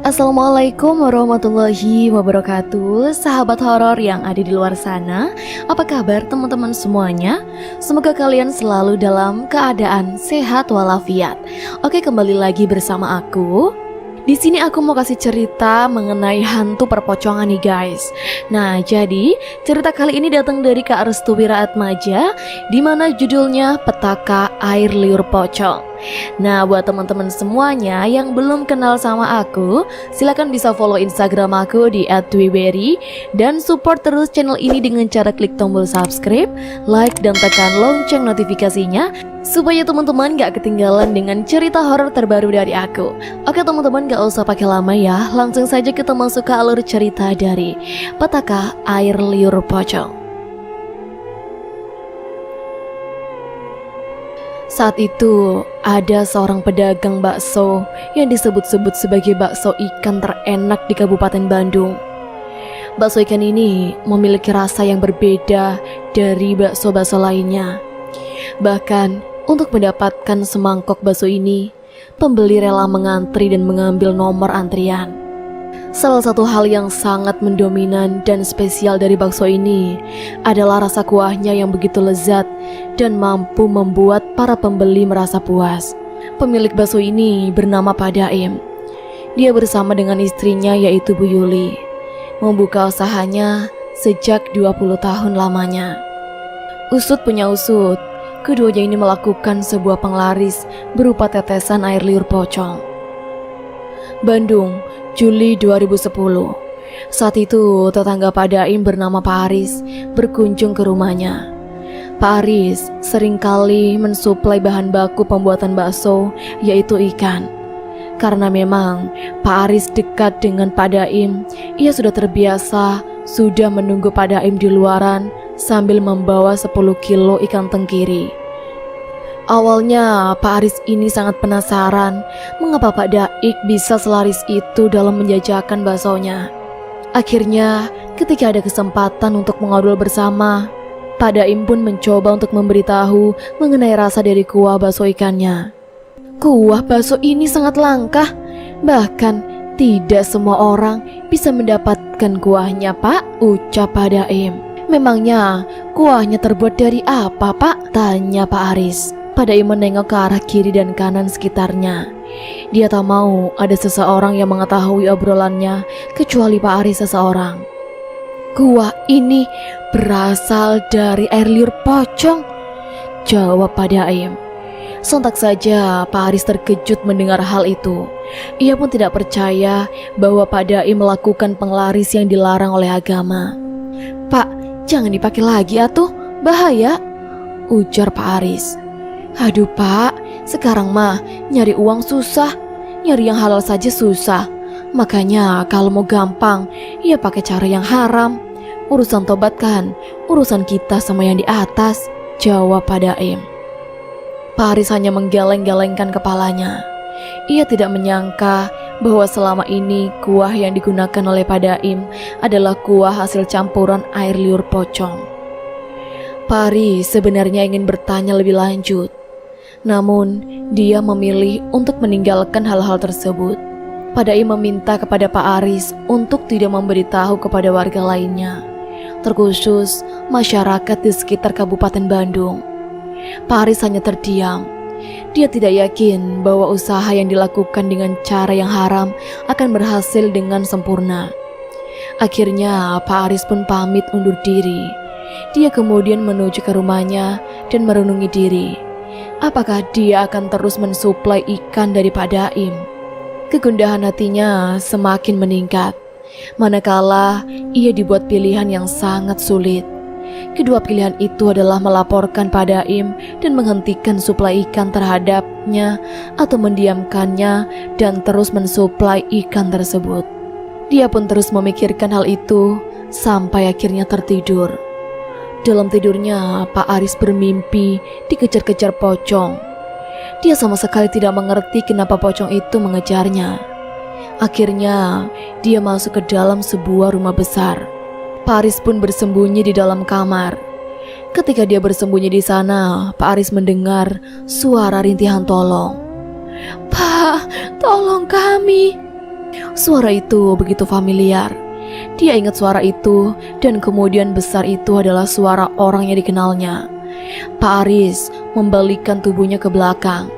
Assalamualaikum warahmatullahi wabarakatuh. Sahabat horor yang ada di luar sana, apa kabar teman-teman semuanya? Semoga kalian selalu dalam keadaan sehat walafiat. Oke, kembali lagi bersama aku. Di sini aku mau kasih cerita mengenai hantu perpocongan nih guys. Nah, jadi cerita kali ini datang dari Kak Restu Wiraatmaja, di mana judulnya Petaka Air Liur Pocong. Nah, buat teman-teman semuanya yang belum kenal sama aku, silakan bisa follow Instagram aku di @dwiberry dan support terus channel ini dengan cara klik tombol subscribe, like dan tekan lonceng notifikasinya supaya teman-teman gak ketinggalan dengan cerita horor terbaru dari aku. Oke teman-teman, gak usah pakai lama ya, langsung saja kita masuk ke alur cerita dari Petaka Air Liur Pocong. Saat itu, ada seorang pedagang bakso yang disebut-sebut sebagai bakso ikan terenak di Kabupaten Bandung. Bakso ikan ini memiliki rasa yang berbeda dari bakso-bakso lainnya. Bahkan, untuk mendapatkan semangkok bakso ini, pembeli rela mengantri dan mengambil nomor antrian. Salah satu hal yang sangat mendominan dan spesial dari bakso ini adalah rasa kuahnya yang begitu lezat dan mampu membuat para pembeli merasa puas. Pemilik bakso ini bernama Pak Daim. Dia bersama dengan istrinya yaitu Bu Yuli membuka usahanya sejak 20 tahun lamanya. Usut punya usut, keduanya ini melakukan sebuah penglaris berupa tetesan air liur pocong. Bandung, Juli 2010. Saat itu tetangga Pak Daim bernama Pak Aris berkunjung ke rumahnya. Pak Aris seringkali mensuplai bahan baku pembuatan bakso, yaitu ikan. Karena memang Pak Aris dekat dengan Pak Daim, ia sudah terbiasa sudah menunggu Pak Daim di luaran sambil membawa 10 kilo ikan tenggiri. Awalnya Pak Aris ini sangat penasaran mengapa Pak Daik bisa selaris itu dalam menjajakan baksonya. Akhirnya ketika ada kesempatan untuk mengobrol bersama, Pak Daim pun mencoba untuk memberitahu mengenai rasa dari kuah bakso ikannya. Kuah bakso ini sangat langka, bahkan tidak semua orang bisa mendapatkan kuahnya Pak, ucap Pak Daim. Memangnya kuahnya terbuat dari apa Pak? Tanya Pak Aris. Pak Daim menengok ke arah kiri dan kanan sekitarnya. Dia tak mau ada seseorang yang mengetahui obrolannya kecuali Pak Aris seseorang. Kuah ini berasal dari air liur pocong, jawab Pak Daim. Sontak saja Pak Aris terkejut mendengar hal itu. Ia pun tidak percaya bahwa Pak Daim melakukan penglaris yang dilarang oleh agama. Pak, jangan dipakai lagi atuh, bahaya, ujar Pak Aris. Aduh Pak, sekarang mah nyari uang susah, nyari yang halal saja susah. Makanya kalau mau gampang, ya pakai cara yang haram. Urusan tobat kan, urusan kita sama yang di atas, jawab Pak Daim. Pak Aris hanya menggeleng-gelengkan kepalanya. Ia tidak menyangka bahwa selama ini kuah yang digunakan oleh Pak Daim adalah kuah hasil campuran air liur pocong. Pak Aris sebenarnya ingin bertanya lebih lanjut, namun dia memilih untuk meninggalkan hal-hal tersebut. Pak Daim meminta kepada Pak Aris untuk tidak memberitahu kepada warga lainnya, terkhusus masyarakat di sekitar Kabupaten Bandung. Pak Aris hanya terdiam. Dia tidak yakin bahwa usaha yang dilakukan dengan cara yang haram akan berhasil dengan sempurna. Akhirnya Pak Aris pun pamit undur diri. Dia kemudian menuju ke rumahnya dan merenungi diri. Apakah dia akan terus mensuplai ikan dari Pak Daim? Kegundahan hatinya semakin meningkat, manakala ia dibuat pilihan yang sangat sulit. Kedua pilihan itu adalah melaporkan Pak Daim dan menghentikan suplai ikan terhadapnya atau mendiamkannya dan terus mensuplai ikan tersebut. Dia pun terus memikirkan hal itu sampai akhirnya tertidur. Dalam tidurnya, Pak Aris bermimpi dikejar-kejar pocong. Dia sama sekali tidak mengerti kenapa pocong itu mengejarnya. Akhirnya, dia masuk ke dalam sebuah rumah besar. Pak Aris pun bersembunyi di dalam kamar. Ketika dia bersembunyi di sana, Pak Aris mendengar suara rintihan tolong. Pak, tolong kami, Suara itu begitu familiar. Dia ingat suara itu dan kemudian besar itu adalah suara orang yang dikenalnya. Pak Aris membalikkan tubuhnya ke belakang.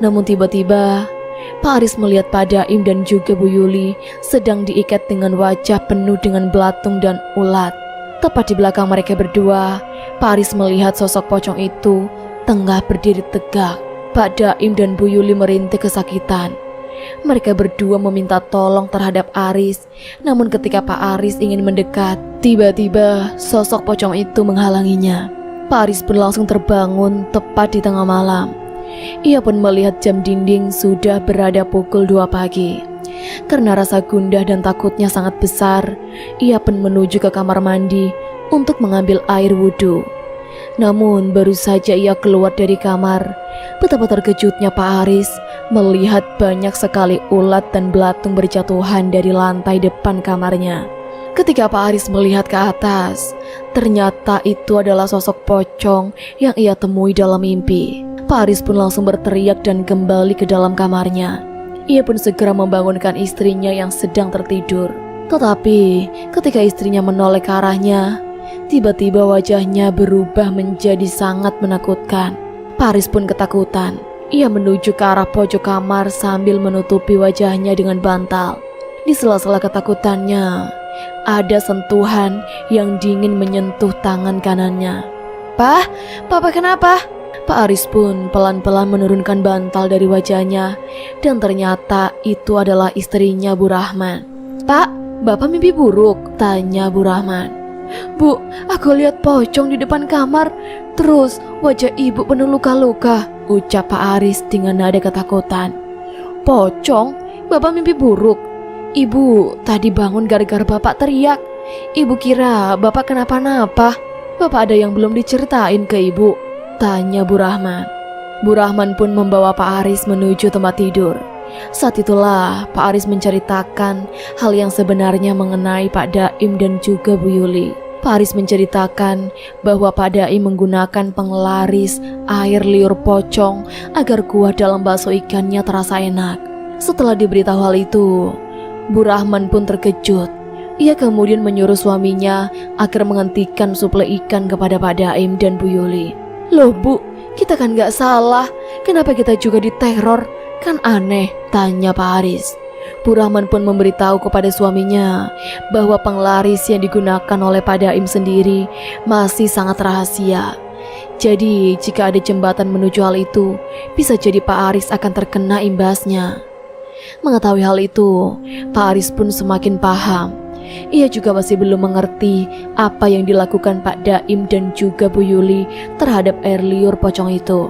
Namun tiba-tiba Pak Aris melihat Pak Daim dan juga Bu Yuli sedang diikat dengan wajah penuh dengan belatung dan ulat. Tepat di belakang mereka berdua, Pak Aris melihat sosok pocong itu tengah berdiri tegak. Pak Daim dan Bu Yuli merintih kesakitan. Mereka berdua meminta tolong terhadap Aris. Namun ketika Pak Aris ingin mendekat, tiba-tiba sosok pocong itu menghalanginya. Pak Aris pun langsung terbangun tepat di tengah malam. Ia pun melihat jam dinding sudah berada pukul 2 pagi. Karena rasa gundah dan takutnya sangat besar, ia pun menuju ke kamar mandi untuk mengambil air wudhu. Namun baru saja ia keluar dari kamar, betapa terkejutnya Pak Aris melihat banyak sekali ulat dan belatung berjatuhan dari lantai depan kamarnya. Ketika Pak Aris melihat ke atas, ternyata itu adalah sosok pocong yang ia temui dalam mimpi. Pak Aris pun langsung berteriak dan kembali ke dalam kamarnya. Ia pun segera membangunkan istrinya yang sedang tertidur. Tetapi ketika istrinya menoleh ke arahnya, tiba-tiba wajahnya berubah menjadi sangat menakutkan. Pak Aris pun ketakutan. Ia menuju ke arah pojok kamar sambil menutupi wajahnya dengan bantal. Di sela-sela ketakutannya, ada sentuhan yang dingin menyentuh tangan kanannya. "Pak, Papa kenapa?" Pak Aris pun pelan-pelan menurunkan bantal dari wajahnya, dan ternyata itu adalah istrinya Bu Rahman. "Pak, Bapak mimpi buruk?" tanya Bu Rahman. "Bu, aku lihat pocong di depan kamar, terus wajah ibu penuh luka-luka," ucap Pak Aris dengan nada ketakutan. "Pocong? Bapak mimpi buruk? Ibu tadi bangun gara-gara Bapak teriak. Ibu kira Bapak kenapa-napa. Bapak ada yang belum diceritain ke Ibu?" tanya Bu Rahman. Bu Rahman pun membawa Pak Aris menuju tempat tidur. Saat itulah Pak Aris menceritakan hal yang sebenarnya mengenai Pak Daim dan juga Bu Yuli. Pak Aris menceritakan bahwa Pak Daim menggunakan penglaris air liur pocong agar kuah dalam bakso ikannya terasa enak. Setelah diberitahu hal itu, Bu Rahman pun terkejut. Ia kemudian menyuruh suaminya agar menghentikan suplai ikan kepada Pak Daim dan Bu Yuli. "Loh Bu, kita kan gak salah. Kenapa kita juga diteror? Kan aneh," tanya Pak Aris. Bu Rahman pun memberitahu kepada suaminya bahwa penglaris yang digunakan oleh Pak Daim sendiri masih sangat rahasia. Jadi jika ada jembatan menuju hal itu, bisa jadi Pak Aris akan terkena imbasnya. Mengetahui hal itu, Pak Aris pun semakin paham. Ia juga masih belum mengerti apa yang dilakukan Pak Daim dan juga Bu Yuli terhadap air liur pocong itu.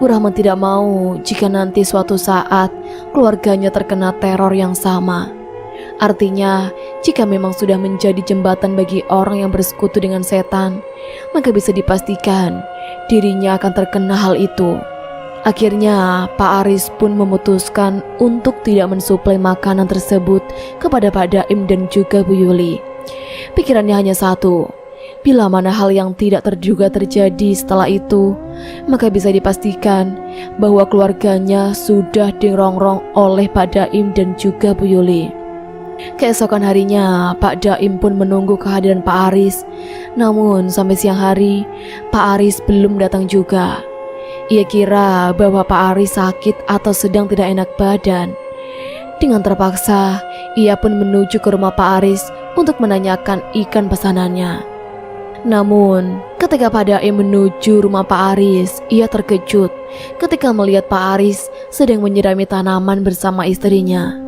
Bu Rahman tidak mau jika nanti suatu saat keluarganya terkena teror yang sama. Artinya, jika memang sudah menjadi jembatan bagi orang yang bersekutu dengan setan, maka bisa dipastikan dirinya akan terkena hal itu. Akhirnya, Pak Aris pun memutuskan untuk tidak mensuplai makanan tersebut kepada Pak Daim dan juga Bu Yuli. Pikirannya hanya satu, bila mana hal yang tidak terduga terjadi setelah itu, maka bisa dipastikan bahwa keluarganya sudah dirongrong oleh Pak Daim dan juga Bu Yuli. Keesokan harinya, Pak Daim pun menunggu kehadiran Pak Aris. Namun sampai siang hari, Pak Aris belum datang juga. Ia kira bahwa Pak Aris sakit atau sedang tidak enak badan. Dengan terpaksa, ia pun menuju ke rumah Pak Aris untuk menanyakan ikan pesanannya. Namun, ketika Pak Daim menuju rumah Pak Aris, ia terkejut ketika melihat Pak Aris sedang menyirami tanaman bersama istrinya.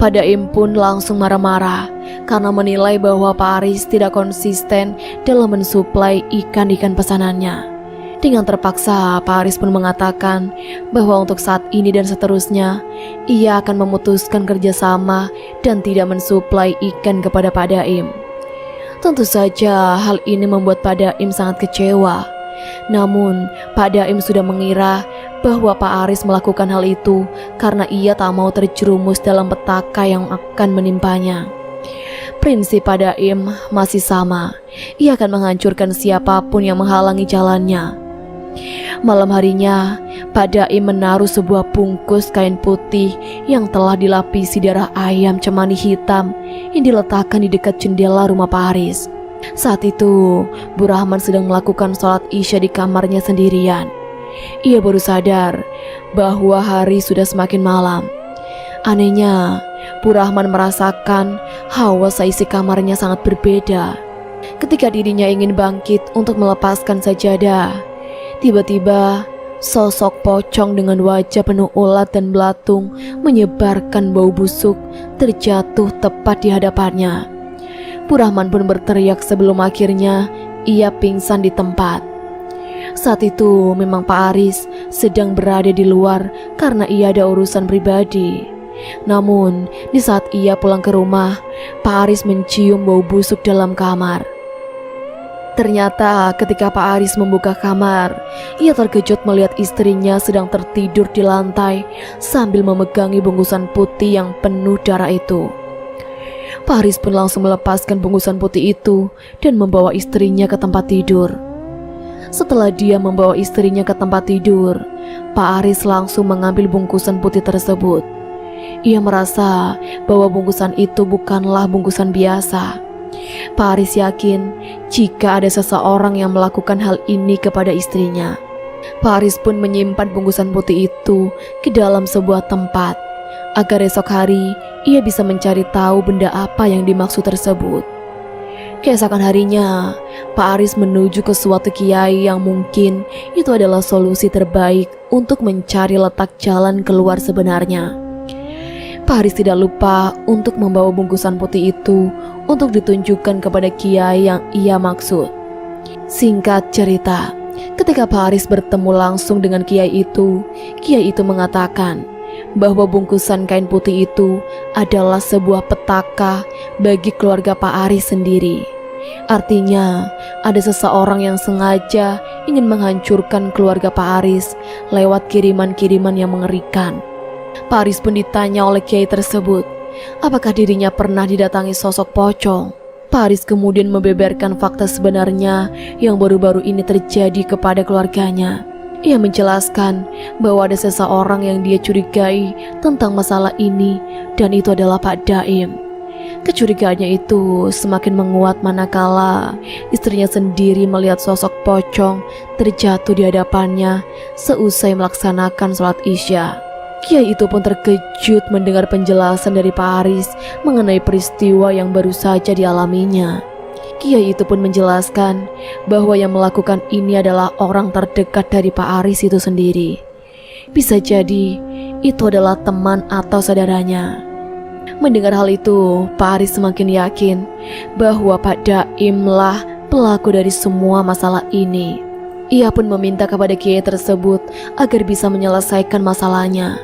Pak Daim pun langsung marah-marah karena menilai bahwa Pak Aris tidak konsisten dalam mensuplai ikan-ikan pesanannya. Dengan terpaksa, Pak Aris pun mengatakan bahwa untuk saat ini dan seterusnya, ia akan memutuskan kerjasama dan tidak mensuplai ikan kepada Pak Daim. Tentu saja hal ini membuat Pak Daim sangat kecewa. Namun, Pak Daim sudah mengira bahwa Pak Aris melakukan hal itu karena ia tak mau terjerumus dalam petaka yang akan menimpanya. Prinsip Pak Daim masih sama, ia akan menghancurkan siapapun yang menghalangi jalannya. Malam harinya, Pak Daim menaruh sebuah bungkus kain putih yang telah dilapisi darah ayam cemani hitam yang diletakkan di dekat jendela rumah Pak Haris. Saat itu, Bu Rahman sedang melakukan sholat Isya di kamarnya sendirian. Ia baru sadar bahwa hari sudah semakin malam. Anehnya, Bu Rahman merasakan hawa seisi kamarnya sangat berbeda. Ketika dirinya ingin bangkit untuk melepaskan sajadah, tiba-tiba sosok pocong dengan wajah penuh ulat dan belatung menyebarkan bau busuk terjatuh tepat di hadapannya. Bu Rahman pun berteriak sebelum akhirnya ia pingsan di tempat. Saat itu memang Pak Haris sedang berada di luar karena ia ada urusan pribadi. Namun di saat ia pulang ke rumah, Pak Haris mencium bau busuk dalam kamar. Ternyata ketika Pak Haris membuka kamar, ia terkejut melihat istrinya sedang tertidur di lantai sambil memegangi bungkusan putih yang penuh darah itu. Pak Haris pun langsung melepaskan bungkusan putih itu dan membawa istrinya ke tempat tidur. Setelah dia membawa istrinya ke tempat tidur, Pak Haris langsung mengambil bungkusan putih tersebut. Ia merasa bahwa bungkusan itu bukanlah bungkusan biasa. Pak Haris yakin jika ada seseorang yang melakukan hal ini kepada istrinya. Pak Haris pun menyimpan bungkusan putih itu ke dalam sebuah tempat agar esok hari ia bisa mencari tahu benda apa yang dimaksud tersebut. Keesokan harinya, Pak Haris menuju ke suatu kiai yang mungkin itu adalah solusi terbaik untuk mencari letak jalan keluar sebenarnya. Pak Haris tidak lupa untuk membawa bungkusan putih itu untuk ditunjukkan kepada kiai yang ia maksud. Singkat cerita, ketika Pak Haris bertemu langsung dengan kiai itu mengatakan bahwa bungkusan kain putih itu adalah sebuah petaka bagi keluarga Pak Haris sendiri. Artinya, ada seseorang yang sengaja ingin menghancurkan keluarga Pak Haris lewat kiriman-kiriman yang mengerikan. Pak Haris pun ditanya oleh kiai tersebut, apakah dirinya pernah didatangi sosok pocong. Pak Haris kemudian membeberkan fakta sebenarnya yang baru-baru ini terjadi kepada keluarganya. Ia menjelaskan bahwa ada seseorang yang dia curigai tentang masalah ini, dan itu adalah Pak Daim. Kecurigaannya itu semakin menguat manakala istrinya sendiri melihat sosok pocong terjatuh di hadapannya seusai melaksanakan sholat Isya. Kiai itu pun terkejut mendengar penjelasan dari Pak Haris mengenai peristiwa yang baru saja dialaminya. Kiai itu pun menjelaskan bahwa yang melakukan ini adalah orang terdekat dari Pak Haris itu sendiri. Bisa jadi itu adalah teman atau saudaranya. Mendengar hal itu, Pak Haris semakin yakin bahwa Pak Daimlah pelaku dari semua masalah ini. Ia pun meminta kepada kiai tersebut agar bisa menyelesaikan masalahnya.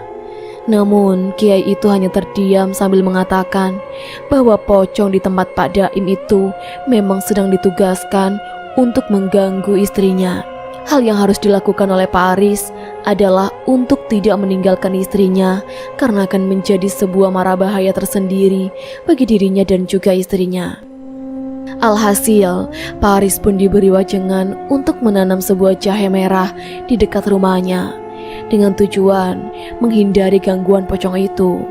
Namun kiai itu hanya terdiam sambil mengatakan bahwa pocong di tempat Pak Daim itu memang sedang ditugaskan untuk mengganggu istrinya. Hal yang harus dilakukan oleh Pak Haris adalah untuk tidak meninggalkan istrinya karena akan menjadi sebuah mara bahaya tersendiri bagi dirinya dan juga istrinya. Alhasil, Pak Haris pun diberi wajangan untuk menanam sebuah jahe merah di dekat rumahnya dengan tujuan menghindari gangguan pocong itu.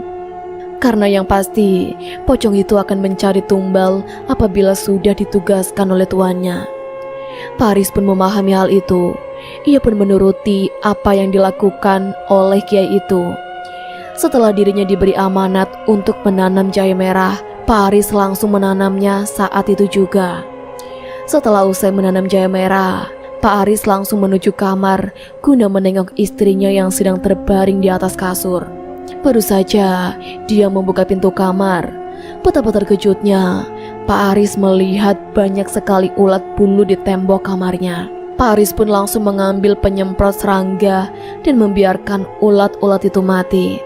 Karena yang pasti, pocong itu akan mencari tumbal apabila sudah ditugaskan oleh tuannya. Pak Haris pun memahami hal itu. Ia pun menuruti apa yang dilakukan oleh kiai itu. Setelah dirinya diberi amanat untuk menanam jahe merah, Pak Haris langsung menanamnya saat itu juga. Setelah usai menanam jahe merah, Pak Haris langsung menuju kamar guna menengok istrinya yang sedang terbaring di atas kasur. Baru saja dia membuka pintu kamar, betapa terkejutnya Pak Haris melihat banyak sekali ulat bulu di tembok kamarnya. Pak Haris pun langsung mengambil penyemprot serangga dan membiarkan ulat-ulat itu mati.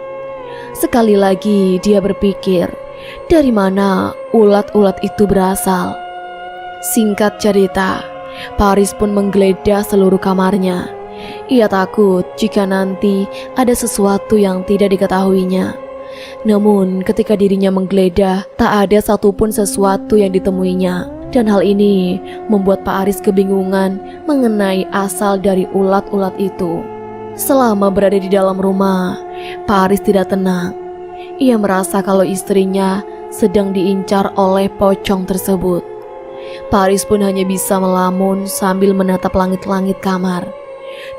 Sekali lagi dia berpikir, dari mana ulat-ulat itu berasal? Singkat cerita, Pak Haris pun menggeledah seluruh kamarnya. Ia takut jika nanti ada sesuatu yang tidak diketahuinya. Namun ketika dirinya menggeledah, tak ada satupun sesuatu yang ditemuinya. Dan hal ini membuat Pak Aris kebingungan mengenai asal dari ulat-ulat itu. Selama berada di dalam rumah, Pak Aris tidak tenang. Ia merasa kalau istrinya sedang diincar oleh pocong tersebut. Pak Aris pun hanya bisa melamun sambil menatap langit-langit kamar.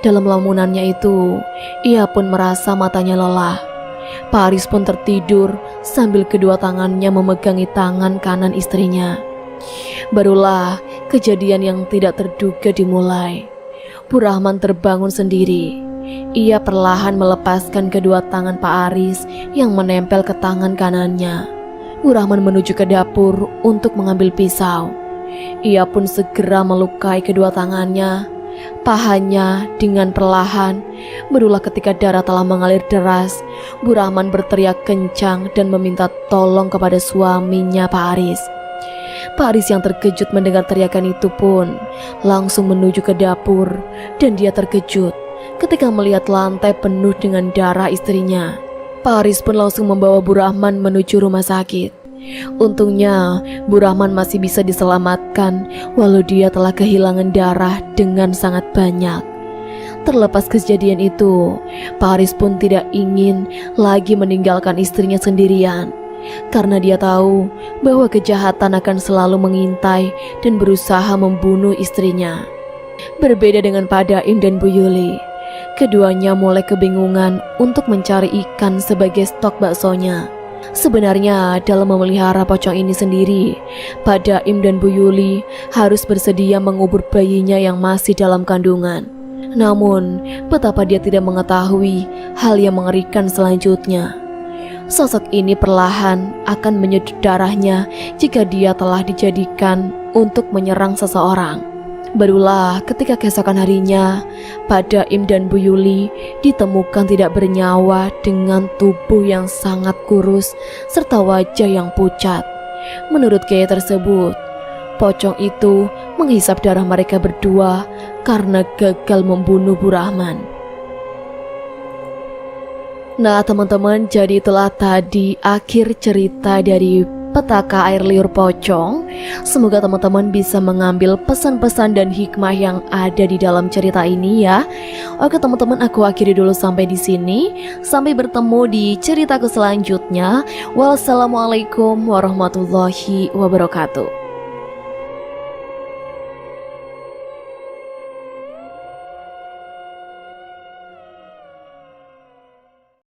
Dalam lamunannya itu, ia pun merasa matanya lelah. Pak Aris pun tertidur sambil kedua tangannya memegangi tangan kanan istrinya. Barulah kejadian yang tidak terduga dimulai. Bu Rahman terbangun sendiri. Ia perlahan melepaskan kedua tangan Pak Aris yang menempel ke tangan kanannya. Bu Rahman menuju ke dapur untuk mengambil pisau. Ia pun segera melukai kedua tangannya. Pahanya dengan perlahan berulah ketika darah telah mengalir deras. Bu Rahman berteriak kencang dan meminta tolong kepada suaminya Pak Aris. Pak Aris yang terkejut mendengar teriakan itu pun langsung menuju ke dapur, dan dia terkejut ketika melihat lantai penuh dengan darah istrinya. Pak Aris pun langsung membawa Bu Rahman menuju rumah sakit. Untungnya Bu Rahman masih bisa diselamatkan walau dia telah kehilangan darah dengan sangat banyak. Terlepas kejadian itu, Pak Aris pun tidak ingin lagi meninggalkan istrinya sendirian, karena dia tahu bahwa kejahatan akan selalu mengintai dan berusaha membunuh istrinya. Berbeda dengan Pak Daim dan Bu Yuli, keduanya mulai kebingungan untuk mencari ikan sebagai stok baksonya. Sebenarnya dalam memelihara pocong ini sendiri, Pak Daim dan Bu Yuli harus bersedia mengubur bayinya yang masih dalam kandungan. Namun, betapa dia tidak mengetahui hal yang mengerikan selanjutnya. Sosok ini perlahan akan menyedot darahnya jika dia telah dijadikan untuk menyerang seseorang. Barulah ketika keesokan harinya, Pak Daim dan Bu Yuli ditemukan tidak bernyawa dengan tubuh yang sangat kurus serta wajah yang pucat. Menurut kiai tersebut, pocong itu menghisap darah mereka berdua karena gagal membunuh Bu Rahman. Nah teman-teman, jadi itulah tadi akhir cerita dari Petaka Air Liur Pocong. Semoga teman-teman bisa mengambil pesan-pesan dan hikmah yang ada di dalam cerita ini ya. Oke teman-teman, aku akhiri dulu sampai di sini. Sampai bertemu di ceritaku selanjutnya. Wassalamualaikum warahmatullahi wabarakatuh.